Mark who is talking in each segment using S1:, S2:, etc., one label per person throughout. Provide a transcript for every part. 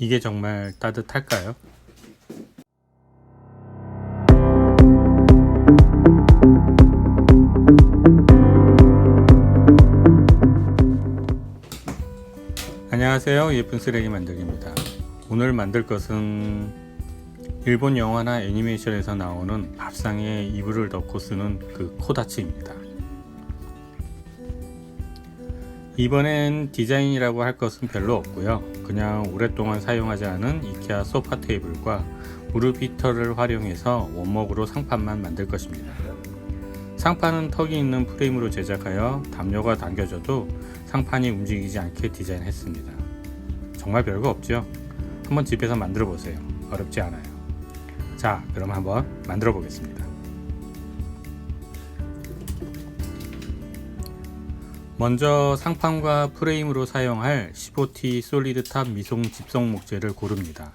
S1: 이게 정말 따뜻할까요? 안녕하세요. 예쁜 쓰레기 만들기입니다. 오늘 만들 것은 일본 영화나 애니메이션에서 나오는 밥상에 이불을 덮고 쓰는 그 코다치입니다. 이번엔 디자인이라고 할 것은 별로 없고요. 그냥 오랫동안 사용하지 않은 이케아 소파 테이블과 무릎 히터를 활용해서 원목으로 상판만 만들 것입니다. 상판은 턱이 있는 프레임으로 제작하여 담요가 당겨져도 상판이 움직이지 않게 디자인했습니다. 정말 별거 없죠? 한번 집에서 만들어 보세요. 어렵지 않아요. 자, 그럼 한번 만들어 보겠습니다. 먼저 상판과 프레임으로 사용할 15T 솔리드 탑 미송 집성 목재를 고릅니다.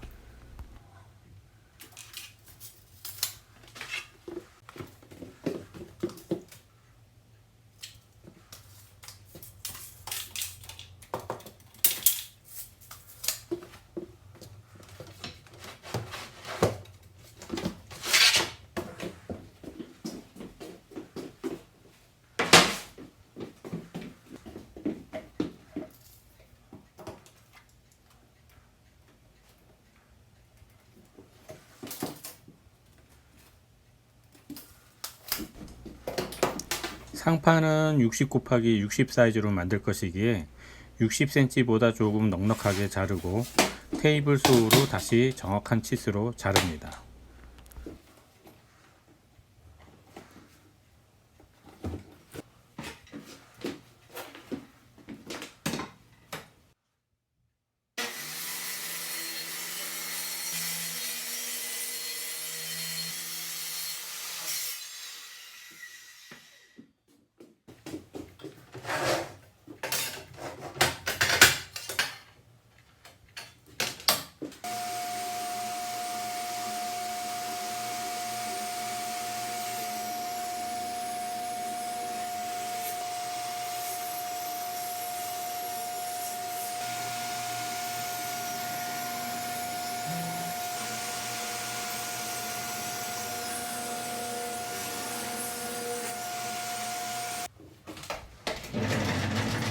S1: 상판은 60 곱하기 60 사이즈로 만들 것이기에 60cm보다 조금 넉넉하게 자르고 테이블 수로 다시 정확한 치수로 자릅니다.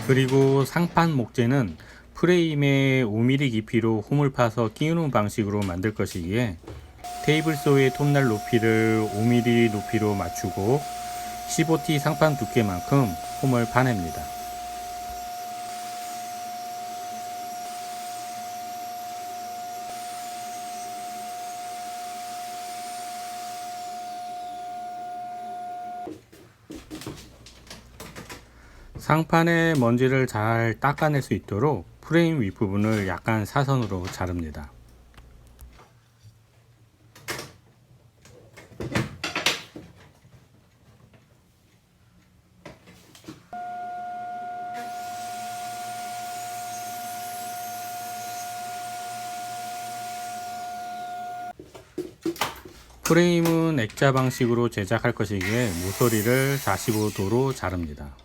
S1: 그리고 상판 목재는 프레임에 5mm 깊이로 홈을 파서 끼우는 방식으로 만들 것이기에 테이블 소의 톱날 높이를 5mm 높이로 맞추고 15T 상판 두께만큼 홈을 파냅니다. 상판의 먼지를 잘 닦아낼 수 있도록 프레임 윗부분을 약간 사선으로 자릅니다. 프레임은 액자 방식으로 제작할 것이기에 모서리를 45도로 자릅니다.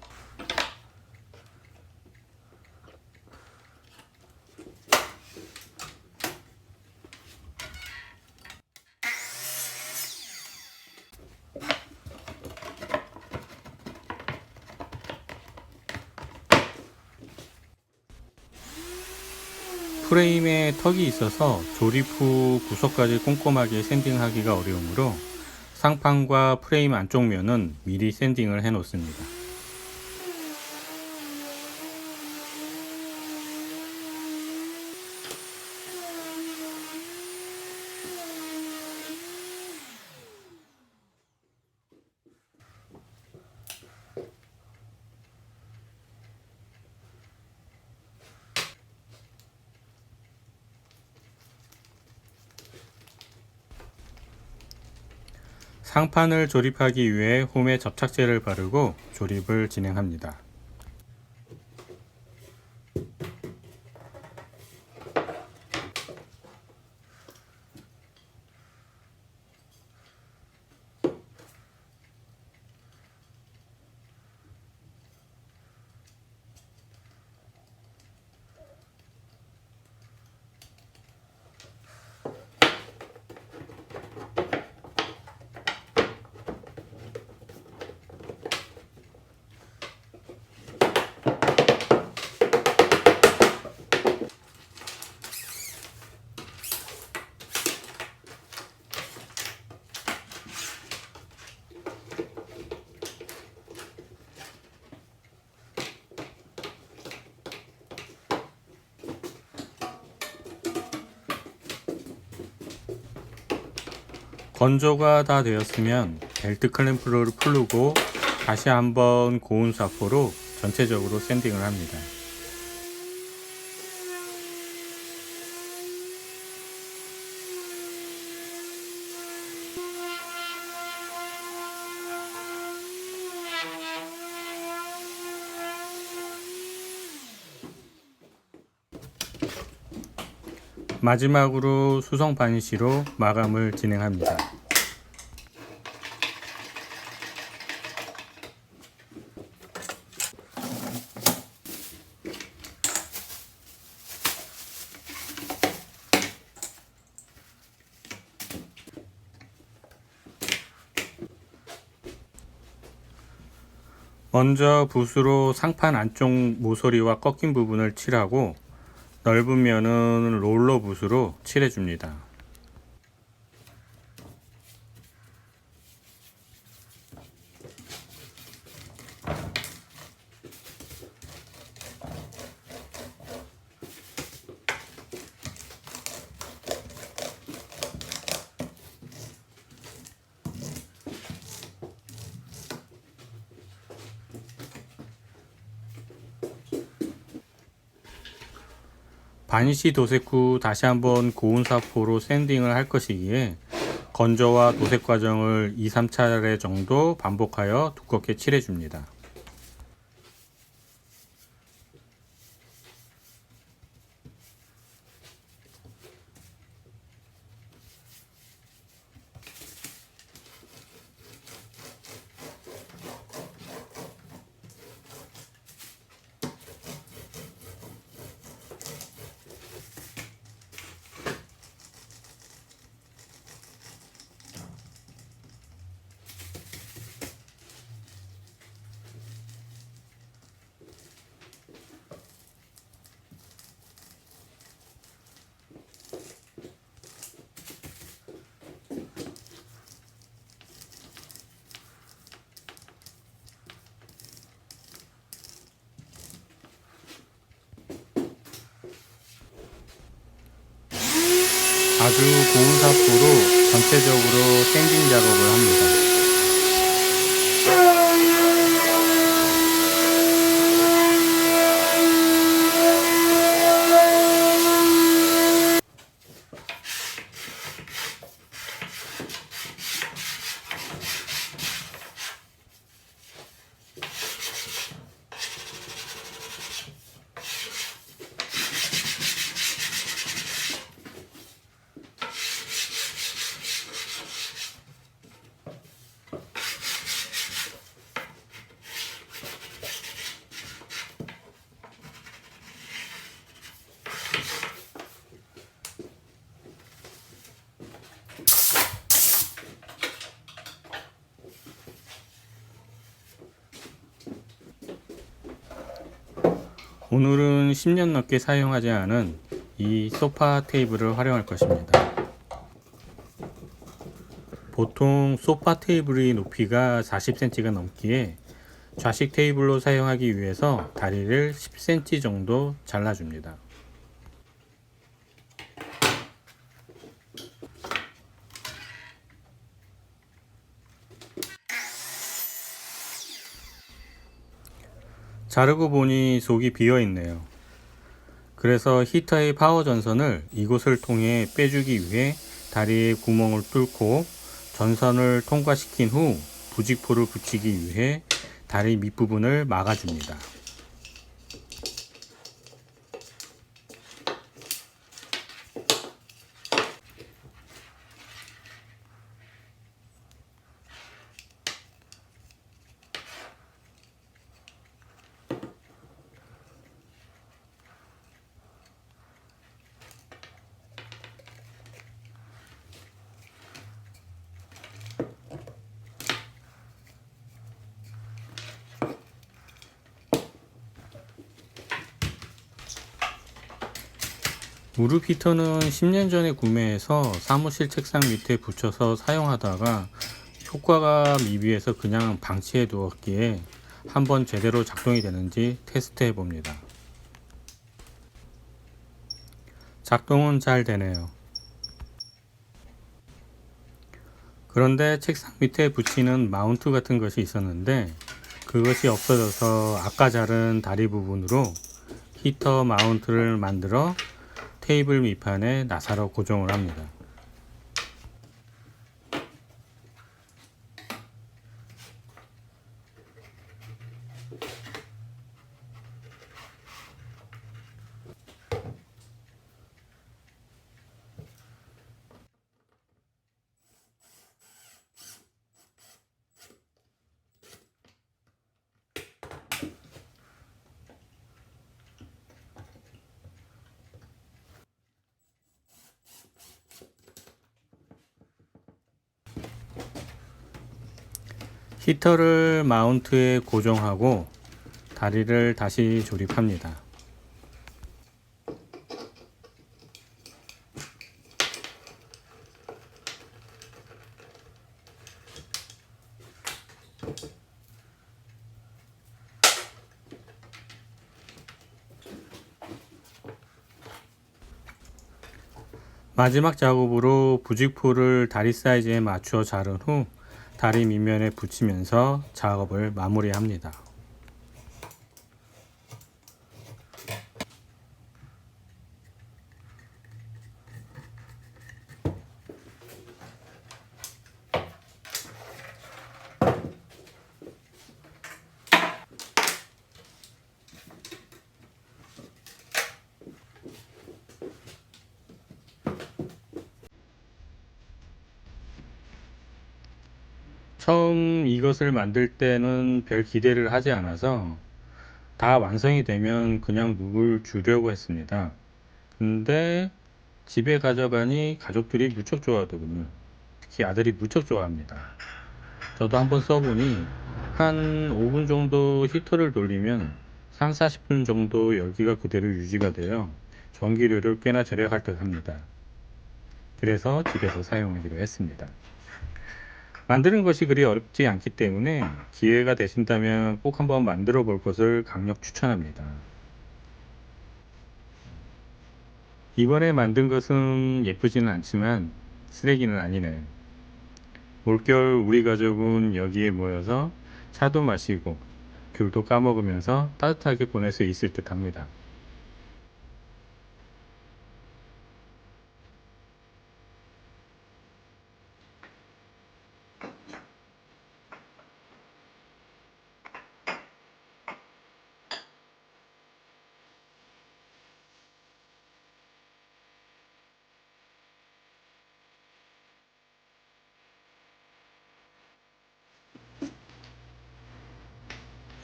S1: 프레임에 턱이 있어서 조립 후 구석까지 꼼꼼하게 샌딩하기가 어려우므로 상판과 프레임 안쪽 면은 미리 샌딩을 해 놓습니다. 상판을 조립하기 위해 홈에 접착제를 바르고 조립을 진행합니다. 건조가 다 되었으면 벨트 클램프를 풀고 다시 한번 고운 사포로 전체적으로 샌딩을 합니다. 마지막으로 수성 바니쉬로 마감을 진행합니다. 먼저 붓으로 상판 안쪽 모서리와 꺾인 부분을 칠하고 넓은 면은 롤러 붓으로 칠해줍니다. 바니쉬 도색 후 다시 한번 고운 사포로 샌딩을 할 것이기에 건조와 도색 과정을 2-3차례 정도 반복하여 두껍게 칠해줍니다. 아주 고운 사포로 전체적으로 샌딩 작업을 합니다. 오늘은 10년 넘게 사용하지 않은 이 소파 테이블을 활용할 것입니다. 보통 소파 테이블의 높이가 40cm가 넘기에 좌식 테이블로 사용하기 위해서 다리를 10cm 정도 잘라줍니다. 자르고 보니 속이 비어 있네요. 그래서 히터의 파워 전선을 이곳을 통해 빼주기 위해 다리에 구멍을 뚫고 전선을 통과시킨 후 부직포를 붙이기 위해 다리 밑부분을 막아줍니다. 무릎 히터는 10년 전에 구매해서 사무실 책상 밑에 붙여서 사용하다가 효과가 미비해서 그냥 방치해 두었기에 한번 제대로 작동이 되는지 테스트해 봅니다. 작동은 잘 되네요. 그런데 책상 밑에 붙이는 마운트 같은 것이 있었는데 그것이 없어져서 아까 자른 다리 부분으로 히터 마운트를 만들어 테이블 밑판에 나사로 고정을 합니다. 히터를 마운트에 고정하고 다리를 다시 조립합니다. 마지막 작업으로 부직포를 다리 사이즈에 맞추어 자른 후 다리 밑면에 붙이면서 작업을 마무리합니다. 처음 이것을 만들 때는 별 기대를 하지 않아서 다 완성이 되면 그냥 누굴 주려고 했습니다. 근데 집에 가져가니 가족들이 무척 좋아하더군요. 특히 아들이 무척 좋아합니다. 저도 한번 써보니 한 5분 정도 히터를 돌리면 3, 40분 정도 열기가 그대로 유지가 되어 전기료를 꽤나 절약할 듯 합니다. 그래서 집에서 사용하기로 했습니다. 만드는 것이 그리 어렵지 않기 때문에 기회가 되신다면 꼭 한번 만들어 볼 것을 강력 추천합니다. 이번에 만든 것은 예쁘지는 않지만 쓰레기는 아니네요. 올겨울 우리 가족은 여기에 모여서 차도 마시고 귤도 까먹으면서 따뜻하게 보낼 수 있을 듯 합니다.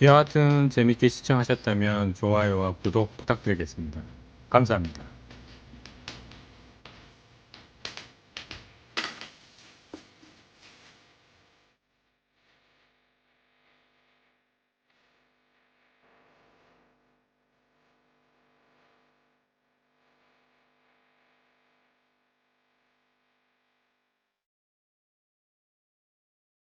S1: 여하튼 재밌게 시청하셨다면 좋아요와 구독 부탁드리겠습니다. 감사합니다.